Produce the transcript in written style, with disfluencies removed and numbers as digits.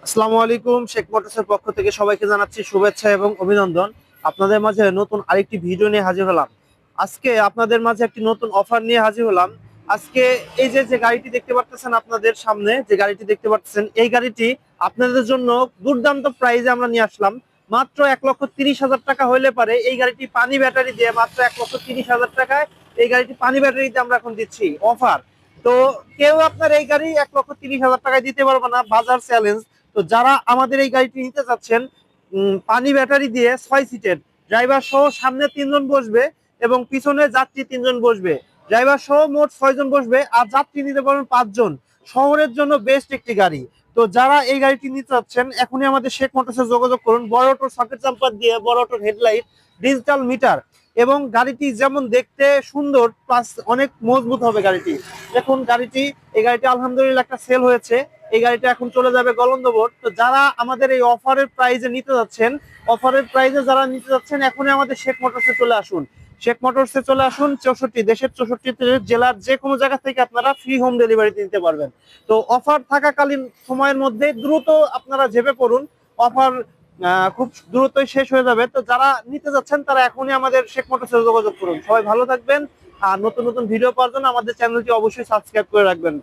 আসসালামু আলাইকুম। শেখ মোটরসের পক্ষ থেকে সবাইকে জানাচ্ছি শুভেচ্ছা এবং অভিনন্দন। আপনাদের মাঝে নতুন আরেকটি ভিডিও নিয়ে হাজির হলাম। আজকে আপনাদের মাঝে একটি নতুন অফার নিয়ে হাজির হলাম। আজকে এই যে গাড়িটি দেখতে পাচ্ছেন, আপনাদের সামনে যে গাড়িটি দেখতে পাচ্ছেন, এই গাড়িটি আপনাদের জন্য দুর্দান্ত প্রাইজে আমরা নিয়ে আসলাম। মাত্র 1,30,000 টাকা হইলে পারে এই গাড়িটি পানি ব্যাটারি দিয়ে মাত্র 1,30,000 টাকায় এই গাড়িটি পানি ব্যাটারিতে আমরা এখন দিচ্ছি অফার। তো কেউ আপনার এই গাড়ি 1,30,000 টাকায় দিতে পারবে না, বাজার চ্যালেঞ্জ। তো যারা আমাদের এই গাড়িটি নিতে চাচ্ছেন, পানি ব্যাটারি দিয়ে 6 সিটের, ড্রাইভার সহ সামনে 3 জন বসবে এবং পিছনে যাত্রী 3 জন বসবে। ড্রাইভার সহ মোট 6 জন বসবে আর যাত্রী নিতে পারবেন 5 জন। শহরের জন্য বেস্ট একটি গাড়ি। তো যারা এই গাড়িটি নিতে চাচ্ছেন এখনই আমাদের শেখ মোটরসে যোগাযোগ করুন। বড় অটোর সকেট জাম্পার দিয়ে, বড় অটোর হেডলাইট, ডিজিটাল মিটার এবং গাড়িটি যেমন দেখতে সুন্দর প্লাস অনেক মজবুত হবে গাড়িটি। দেখুন গাড়িটি, এই গাড়িটি আলহামদুলিল্লাহ একটা সেল হয়েছে। এই গাড়িটা এখন চলে যাবে গলন্দবোট। তো যারা আমাদের এই অফারের প্রাইজে নিতে যাচ্ছেন, অফারের প্রাইজে যারা নিতে যাচ্ছেন এখনই আমাদের শেখ মোটরসে চলে আসুন। শেখ মোটরসে চলে আসুন। দেশের 64 জেলার যে কোনো জায়গা থেকে আপনারা ফ্রি হোম ডেলিভারি দিতে পারবেন। তো অফার থাকাকালীন সময়ের মধ্যে দ্রুত আপনারা ঝেপে পড়ুন। অফার খুব দ্রুতই শেষ হয়ে যাবে। তো যারা নিতে যাচ্ছেন তারা এখনই আমাদের শেখ মোটরসে যোগাযোগ করুন। সবাই ভালো থাকবেন। আর নতুন নতুন ভিডিও পাওয়ার জন্য আমাদের চ্যানেলটি অবশ্যই সাবস্ক্রাইব করে রাখবেন।